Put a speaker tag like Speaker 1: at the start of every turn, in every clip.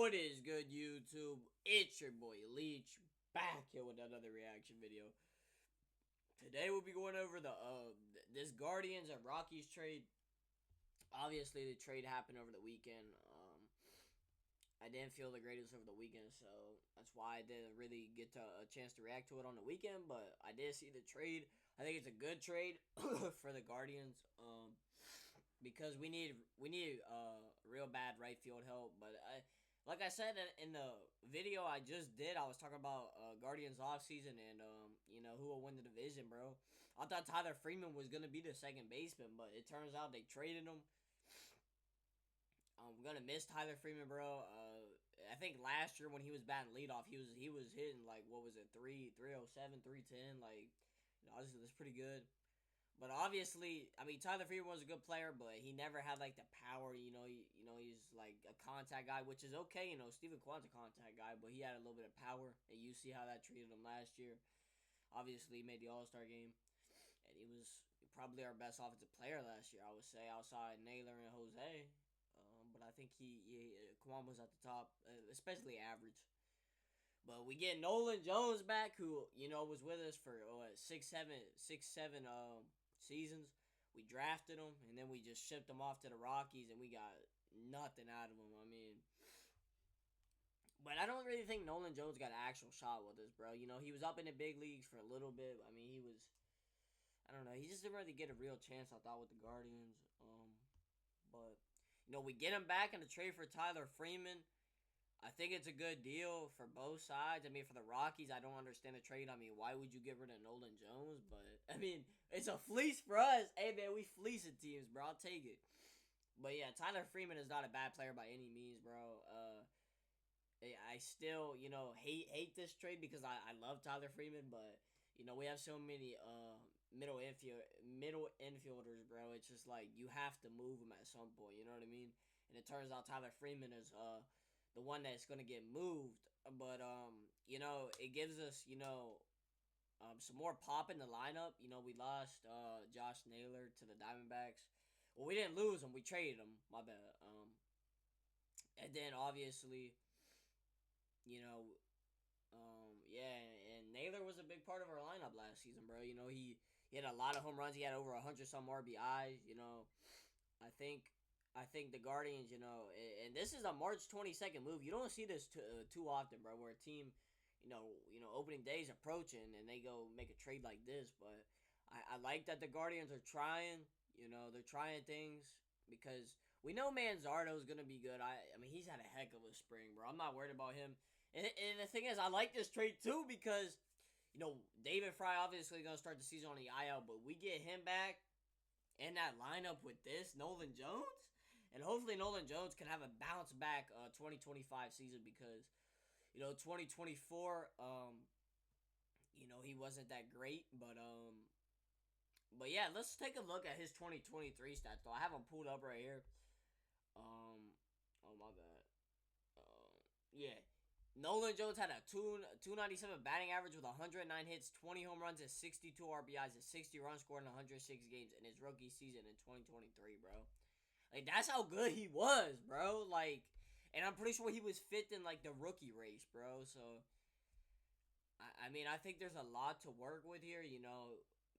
Speaker 1: What is good, YouTube? It's your boy Leach, back here with another reaction video. Today we'll be going over this Guardians and Rockies trade. Obviously, the trade happened over the weekend. I didn't feel the greatest over the weekend, so that's why I didn't really get a chance to react to it on the weekend. But I did see the trade. I think it's a good trade for the Guardians. Because we need real bad right field help. But like I said in the video I just did, I was talking about Guardians offseason and who will win the division, bro. I thought Tyler Freeman was gonna be the second baseman, but it turns out they traded him. I'm gonna miss Tyler Freeman, bro. I think last year when he was batting leadoff, he was hitting like, what was it, 307, 310, like, that's pretty good. But obviously, I mean, Tyler Freeman was a good player, but he never had like the power. He's like a contact guy, which is okay. Steven Kwan's a contact guy, but he had a little bit of power, and you see how that treated him last year. Obviously, he made the All-Star game, and he was probably our best offensive player last year, I would say, outside Naylor and Jose. But I think Kwan was at the top, especially average. But we get Nolan Jones back, who was with us for six, seven seasons. We drafted him, and then we just shipped him off to the Rockies, and we got nothing out of him. I mean, but I don't really think Nolan Jones got an actual shot with us, bro. He was up in the big leagues for a little bit. I mean, I don't know. He just didn't really get a real chance, I thought, with the Guardians. But we get him back in the trade for Tyler Freeman. I think it's a good deal for both sides. I mean, for the Rockies, I don't understand the trade. I mean, why would you get rid of Nolan Jones? But, I mean, it's a fleece for us. Hey, man, we fleecing teams, bro. I'll take it. But, yeah, Tyler Freeman is not a bad player by any means, bro. I still, hate this trade because I love Tyler Freeman. But, we have so many middle infielders, bro. It's just like you have to move them at some point. You know what I mean? And it turns out Tyler Freeman is the one that's going to get moved. But, it gives us, some more pop in the lineup. We lost Josh Naylor to the Diamondbacks. Well, we didn't lose him. We traded him. My bad. And then, obviously, yeah, and Naylor was a big part of our lineup last season, bro. He had a lot of home runs. He had over 100-some RBIs, I think the Guardians, and this is a March 22nd move. You don't see this too often, bro, where a team, opening day is approaching and they go make a trade like this. But I like that the Guardians are trying. They're trying things because we know Manzardo is going to be good. I mean, he's had a heck of a spring, bro. I'm not worried about him. And the thing is, I like this trade too because, David Fry obviously going to start the season on the IL, but we get him back in that lineup with this Nolan Jones. And hopefully Nolan Jones can have a bounce back 2025 season because, 2024, he wasn't that great. But yeah, let's take a look at his 2023 stats, though. I have them pulled up right here. Oh, my bad. Yeah. Nolan Jones had a 297 batting average with 109 hits, 20 home runs, and 62 RBIs, and 60 runs scored in 106 games in his rookie season in 2023, bro. Like, that's how good he was, bro. Like, and I'm pretty sure he was fifth in, like, the rookie race, bro. So, I mean, I think there's a lot to work with here.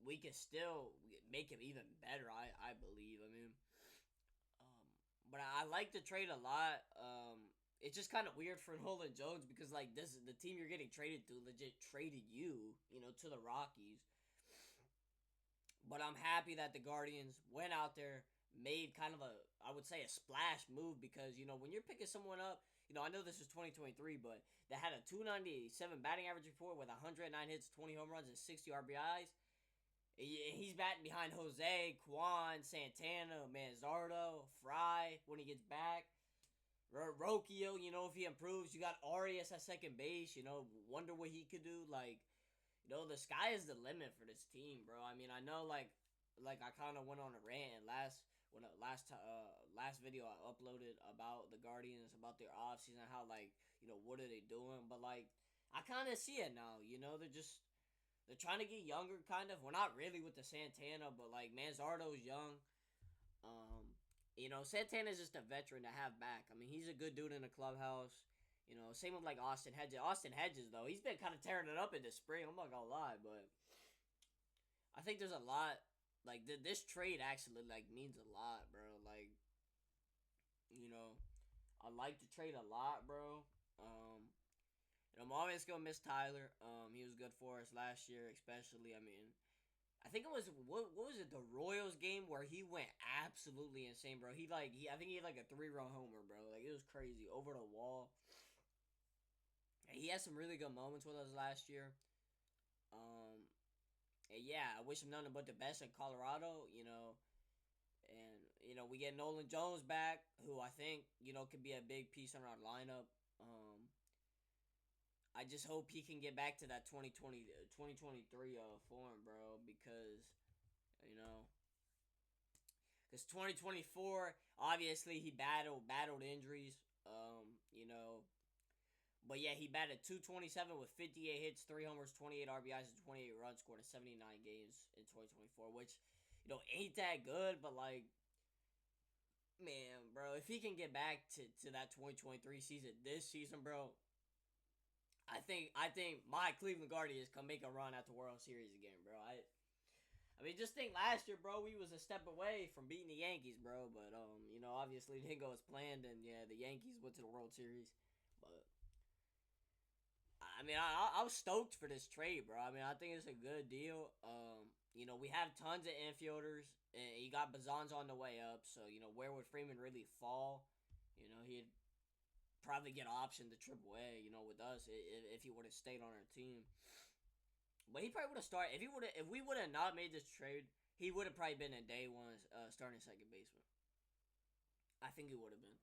Speaker 1: We can still make him even better, I believe. I mean, but I like the trade a lot. It's just kind of weird for Nolan Jones because, like, the team you're getting traded to legit traded you, to the Rockies. But I'm happy that the Guardians went out there, made kind of I would say a splash move because, when you're picking someone up, I know this is 2023, but that had a 297 batting average before with 109 hits, 20 home runs, and 60 RBIs. He's batting behind Jose, Kwan, Santana, Manzardo, Fry when he gets back. Rocchio, if he improves. You got Arias at second base, wonder what he could do. Like, the sky is the limit for this team, bro. I mean, I know, like I kind of went on a rant last video I uploaded about the Guardians, about their offseason, how, like, what are they doing? But, like, I kind of see it now, they're trying to get younger, kind of. Well, not really with the Santana, but, like, Manzardo's young. Santana's just a veteran to have back. I mean, he's a good dude in the clubhouse. Same with like Austin Hedges. Austin Hedges though, he's been kind of tearing it up in the spring. I'm not gonna lie, but I think there's a lot. Like this trade actually like means a lot, bro. Like you know, I like the trade a lot, bro. And I'm always gonna miss Tyler. He was good for us last year, especially. I mean, I think it was what was it, the Royals game where he went absolutely insane, bro. I think he had like a 3-run homer, bro. Like it was crazy over the wall. And he had some really good moments with us last year. Um, and yeah, I wish him nothing but the best in Colorado. And we get Nolan Jones back, who I think could be a big piece on our lineup. I just hope he can get back to that 2023 form, bro, you know, because 2024 obviously he battled injuries, but yeah, he batted 227 with 58 hits, 3 homers, 28 RBIs, and 28 runs scored in 79 games in 2024, which ain't that good, but like, man, bro, if he can get back to that 2023 season this season, bro, I think my Cleveland Guardians can make a run at the World Series again, bro. I mean, just think last year, bro, we was a step away from beating the Yankees, bro. But obviously it didn't go as planned, and yeah, the Yankees went to the World Series. But I mean, I was stoked for this trade, bro. I mean, I think it's a good deal. We have tons of infielders, and you got Bazan's on the way up. So where would Freeman really fall? He'd probably get optioned to Triple A. With us if he would have stayed on our team. But he probably would have started if we would have not made this trade. He would have probably been in day one starting second baseman. I think he would have been.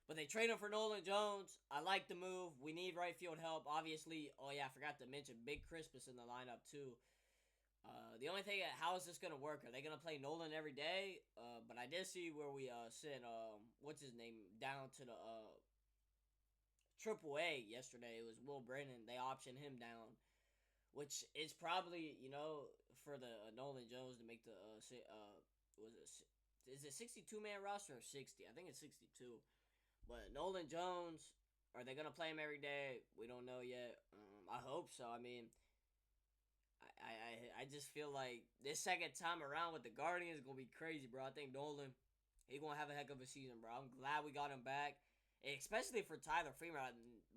Speaker 1: But they trade him for Nolan Jones. I like the move. We need right field help. Obviously, oh yeah, I forgot to mention Big Crispus in the lineup too. The only thing, how is this gonna work? Are they gonna play Nolan every day? But I did see where we sent what's his name down to the Triple A yesterday. It was Will Brennan. They optioned him down, which is probably for the Nolan Jones to make the was it is it 62-man roster or 60? I think it's 62. But Nolan Jones, are they gonna play him every day? We don't know yet. I hope so. I mean, I just feel like this second time around with the Guardians is gonna be crazy, bro. I think Nolan, he gonna have a heck of a season, bro. I'm glad we got him back, especially for Tyler Freeman.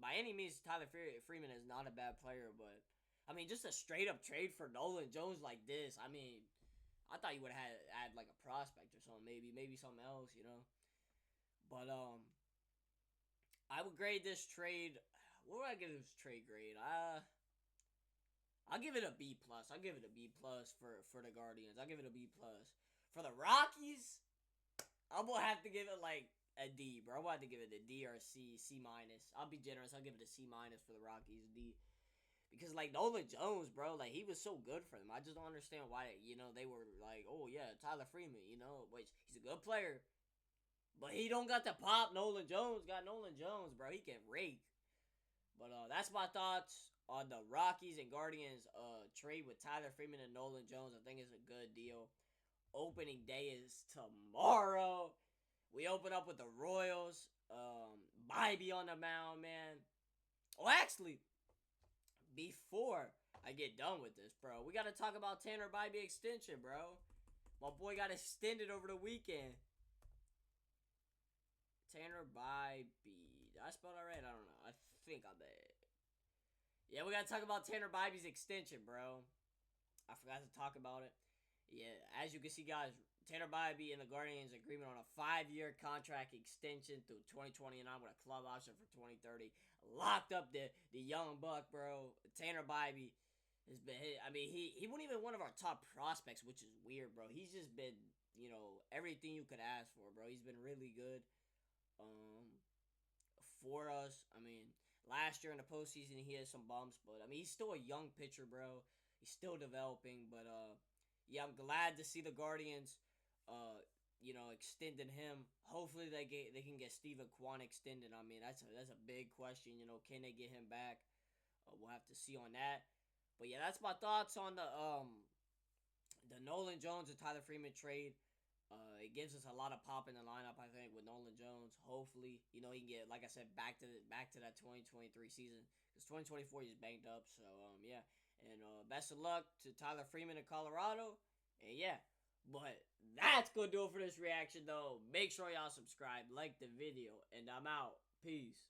Speaker 1: By any means, Tyler Freeman is not a bad player, but I mean, just a straight up trade for Nolan Jones like this. I mean, I thought you would have had like a prospect or something, maybe something else. But I would grade this trade. What would I give this trade grade? I'll give it a B plus. I'll give it a B plus for the Guardians. I'll give it a B plus. For the Rockies, I'm gonna have to give it like a D, bro. I'm gonna have to give it a D or a C minus. I'll be generous. I'll give it a C minus for the Rockies. D. Because like Nolan Jones, bro, like he was so good for them. I just don't understand why they were like, oh yeah, Tyler Freeman, which he's a good player, but he don't got the pop. Nolan Jones got Nolan Jones, bro. He can rake. But that's my thoughts on the Rockies and Guardians trade with Tyler Freeman and Nolan Jones. I think it's a good deal. Opening day is tomorrow. We open up with the Royals. Bibee on the mound, man. Oh, actually, before I get done with this, bro, we got to talk about Tanner Bibee extension, bro. My boy got extended over the weekend. Tanner Bibee. Did I spell that right? I don't know. I think I did. Yeah, we got to talk about Tanner Bibee's extension, bro. I forgot to talk about it. Yeah, as you can see, guys, Tanner Bibee and the Guardians agreement on a 5-year contract extension through 2029 with a club option for 2030. Locked up the young buck, bro. Tanner Bibee has been. I mean, he wasn't even one of our top prospects, which is weird, bro. He's just been everything you could ask for, bro. He's been really good. For us, I mean, last year in the postseason he had some bumps, but I mean he's still a young pitcher, bro. He's still developing, but yeah, I'm glad to see the Guardians, extending him. Hopefully they can get Steven Kwan extended. I mean that's a big question. Can they get him back? We'll have to see on that. But yeah, that's my thoughts on the Nolan Jones and Tyler Freeman trade. It gives us a lot of pop in the lineup, I think, with Nolan Jones. Hopefully, he can get, like I said, back to that 2023 season, because 2024 he's banged up. So yeah, and best of luck to Tyler Freeman in Colorado, and yeah. But that's gonna do it for this reaction, though. Make sure y'all subscribe, like the video, and I'm out. Peace.